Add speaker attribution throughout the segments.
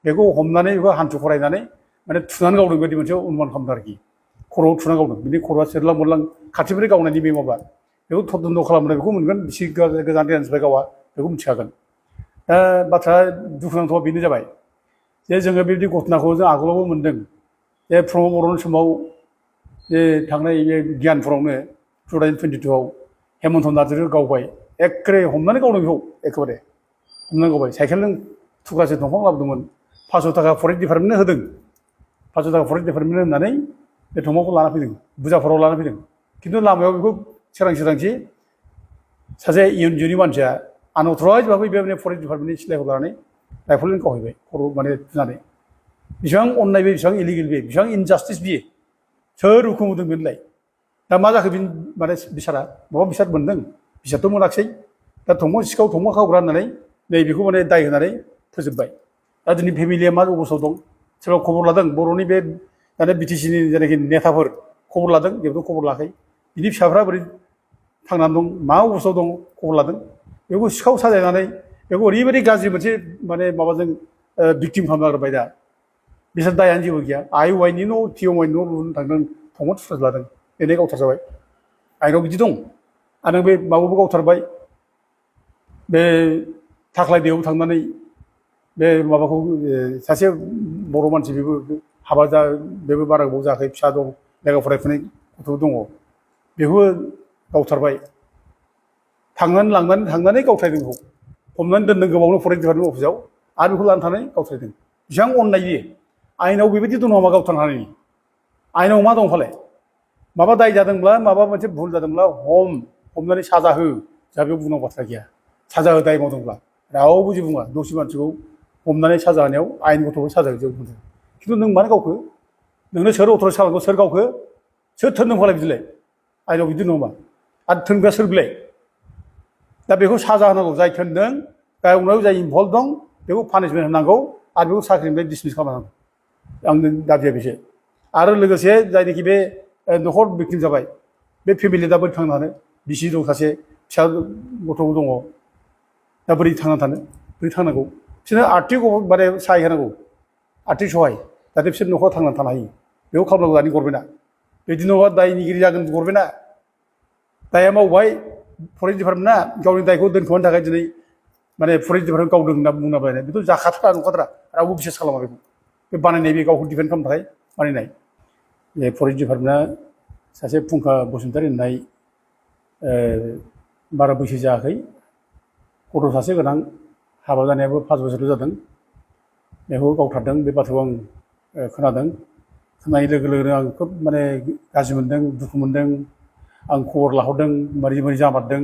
Speaker 1: बेखौ हमनानै बेखौ हान्थु फरायनानै माने थुनानै गावदों बायदि मोनसे अनुमान खालामदों आरोखि खर'आव थुनानै गावदों बिनि खर'आ सेरलां मोरलां खाथिनिफ्राय गावनायनि बे माबा बेखौ तदन्त खालामनाय बेखौ मोनगोन बेसे गोजान रेन्जनिफ्राय गावा बेखौ मिथिखागोन दा बाथ्राया दुखुनांथावा बेनो जाबाय जे जोङो बेबायदि घटनाखौ जों आगोलावबो मोनदों जे प्रमद बर'नि समाव जे थांनाय बे गियानफुरावनो 2022आव हेमन्त नार्जारिखौ गावबाय एखे हमनानै गावदों बेखौ एखेबारे हमनानै गावबाय साइकेलजों थुख्रासे दंफां लाबोदोंमोन 500 थाखा फरेस्ट डिपार्टमेन्टनो होदों 500 थाखा फरेस्ट डिपार्टमेन्टनो होनानै बे दंफांखौ लाना फैदों बुरजाफोराव लाना फैदों खिन्थु लामायाव बेखौ सोरांसि सासे इयुनजोनि मानसिया आनअथराइजबाबो बेबायदिनो फरेस्ट डिपार्टमेन्टनि सिलायखौ लानानै राइफलजों गावहैबाय खर' माने थुनानै बेसेबां अननाय बे बेसेबां इलिगेल बे बेसेबां इनजास्टिस बियो सोर हुकुम होदों बेनोलाय दा मा जाखो बिनि माने बिसारा माबा बिसार मोनदों बिसारथ' मोनाखिसै दा थंमा सिखाव थंमा खावग्रा होननानै नैबेखौ माने दाय होनानै फोजोबबाय दा दिनै फेमिलिया मा अबस्थायाव दं सोरबा खबर लादों बर'नि बे दानि बिटिसिनि जेनाखि नेताफोर खबर लादों जेबोथ' खबर लायाखै बिनि फिसाफ्रा बोरै थांनानै दं मा अबस्थायाव दं खबर लादों बेखौ सिखाव साजायनानै बेखौ ओरैबायदि गाज्रि मोनसे माने माबाजों भिक्टिम खालामना होबाय दा बिसोर दायानो जेबो गैया आइ वाइनि न' टि एम वाइनि न' लुनो थांदों थंमा थुख्रासो लादों बेनो गावथार जाबाय आइनाव बिदि दं आरो बे माबाबो गावथारबाय बे थाख्लाय दैयाव थांनानै बे माबाखौ सासे बर' मानसि बेबो हाबा जा बेबो बारा गोबाव जायाखै फिसा दं लेखा फरायफुनाय गथ' दङ बेखौबो गावथारबाय थांनानै गावथारदों बेखौ हमनानै दोनदों गोबावनो फरेस्ट डिपार्टमेन्ट अफिसाव आरो बेखौ लानानै थानानै गावथारदों बेसेबां अननाय बियो आइनाव बेबायदि दं नामा गावथारनो हानायनि आइनाव मा दं फालाय माबा दाय जादोंब्ला माबा मोनसे भुल जादोंब्ला हमनानै साजा हो जोंहा बेयाव बुंनांगौ बाथ्रा गैया साजा हो दाय मावदोंब्ला रावबो जेबो बुङा दसे मानसिखौ हमनानै साजा होनायाव आयेन गथ'खौ साजा होजोबो बुंदों खिन्थु नों मानो गावखो नोंनो सोर अथ'राइज खालामखो सोर गावखो सोर थोनदों फालाय बिदिलाय आइनाव बिदि नङा आरो थोनग्रा सोर बिलाय दा बेखौ साजा होनांगौ जाय थोनदों गावनाव जाय इनभल्भ दं बेखौ पानिशमेन्ट होनांगौ आरो बेखौ साख्रिनिफ्राय डिसमिस खालामनांगौ आंनि दाबिया बेसो आरो लोगोसे जायनाखि बे न'खर भिक्टिम जाबाय बे फेमिलिया दा बोरै थांनो हानो बिसि दं सासे फिसा गथ' दङ दा बोरै थांना थानो बोरै थांनांगौ बिसोरनो आर्थिक माने सहाय होनांगौ आर्थिक सहाय जाहाथे बिसोर न'खराव थांनानै थानो हायो बेखौ खालामनांगौ दानि गभर्नमेन्टआ बिदि नङा दायनिगिरि जागोन गभर्नमेन्टआ दाया मावबाय फरेस्ट डिपार्टमेन्टआ गावनि दायखौ दोनखोमानो थाखाय दिनै माने फरेस्ट डिपार्टमेन्ट गावदों होनना बुंना बायनाय बेथ' जाखाथारा नंखाथारा रावबो बिसास खालामा बेखौ बे बानायनाय बे गावखौ डिफेन्ड खालामनो थाखाय बानायनाय बे फरेस्ट डिपार्टमेन्टआ सासे फुंखा बसुमतारी होननाय बारा बैसो जायाखै गथ' सासे गोनां हाबा जानायाबो 5 बोसोरल' जादों बेखौ गावथारदों बे बाथ्राखौ आं खोनादों खोनानाय लोगो लोगोनो आं खोब माने गाज्रि मोनदों दुखु मोनदों आं खबर लाहरदों मारै जामारदों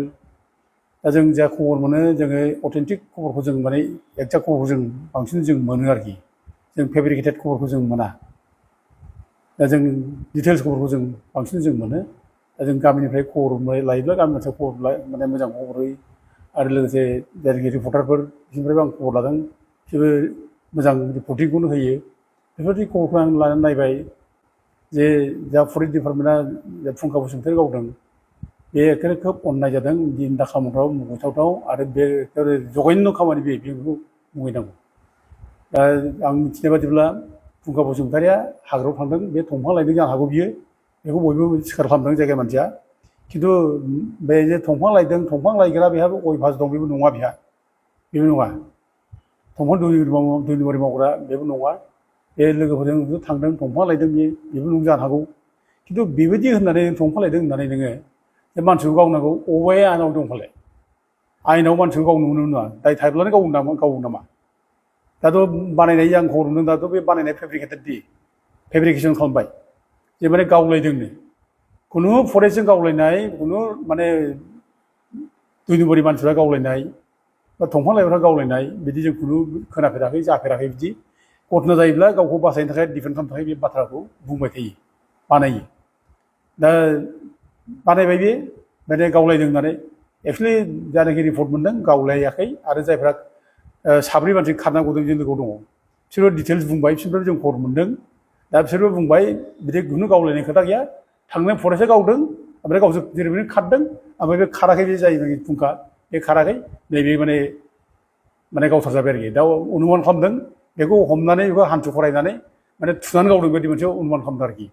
Speaker 1: दा जों जा खबर मोनो जोङो अथेन्टिक खबरखौ जों माने एक्जेक्ट खबरखौ जों बांसिन जों मोनो आरोखि जों फेब्रिकेटेड खबरखौ जों मोना दा जों डिटेल्स खबरखौ जों बांसिन जों मोनो दा जों गामिनिफ्राय खबर लायोब्ला गामि मोनसे खबर माने मोजां खबर होयो आरो लोगोसे जायनाखि रिपर्टारफोर बिसोरनिफ्रायबो आं खबर लादों बिसोरबो मोजां रिपर्टिंखौनो होयो बेफोरबायदि खबरखौ आं लानानै नायबाय जे जा फरेस्ट डिपार्टमेन्टआ फुंखा बसुमतारी गावदों बे एखेबारे खोब अननाय जादों दिन दा खामानिफ्राव मुगैथावथाव आरो बे जघन्य खामानि बेखौ मुगैनांगौ दा आं मिथिनाय बादिब्ला फुंखा बसुमतारीया हाग्रायाव थांदों बे दंफां लायदों जानो हागौ बियो बेखौ बयबो सिखार खालामदों जायगा मानसिया खिन्थु बे जे दंफां लायदों दंफां लायग्रा बेहाबो गय भाज दं बेबो नङा बेहा बेबो नङा दंफां दुलिबारि मावग्रा बेबो नङा बे लोगोफोरजों थांदों दंफां लायदों बेबो नों जानो हागौ खिन्थु बेबायदि होननानै दंफां लायदों होननानै नोङो बे मानसिखौ गावनांगौ अबे आयेनाव दं फालाय आयेनाव मानसिखौ गावनो मोनो नङा दाय थायोब्लानो गावो नामा दाथ' बानायनाय आं खबर मोनदों दाथ' बे बानायनाय फेब्रिकेसन खालामबाय जे माने गावलायदोंनो खुनु फरेस्टजों गावलायनाय खुनु माने 2 नम्बरनि मानसिफ्रा गावलायनाय बा दंफां लाइफांफ्रा गावलायनाय बिदि जों खुनु खोनाफेराखै जाफेराखै बिदि घटना जायोब्ला गावखौ बासायनो थाखाय डिफेन्ड खालामनो थाखाय बे बाथ्राखौ बुंबाय थायो बानायो दा बानायबाय बे माने गावलायदों होननानै एक्सुवेलि जायनाखि रिपर्ट मोनदों गावलायाखै आरो जायफ्रा 7 मानसि खारना गदों जों लोगोआव दङ बिसोरबो डिटेल्स बुंबाय बिसोरनिफ्राय जों खबर मोनदों दा बिसोरबो बुंबाय बिदि खुनु गावलायनाय खोथा गैया थांनाय फरेस्टआ गावदों ओमफ्राय गावसोर जेरैबायदि खारदों ओमफ्राय बे खाराखै बे जायनाखि फुंखा बे खाराखै नैबे माने गावथार जाबाय आरोखि दा अनुमान खालामदों बेखौ हमनानै बेखौ हान्थु खरायनानै माने थुनानै गावदों बायदि मोनसे अनुमान खालामदों आरोखि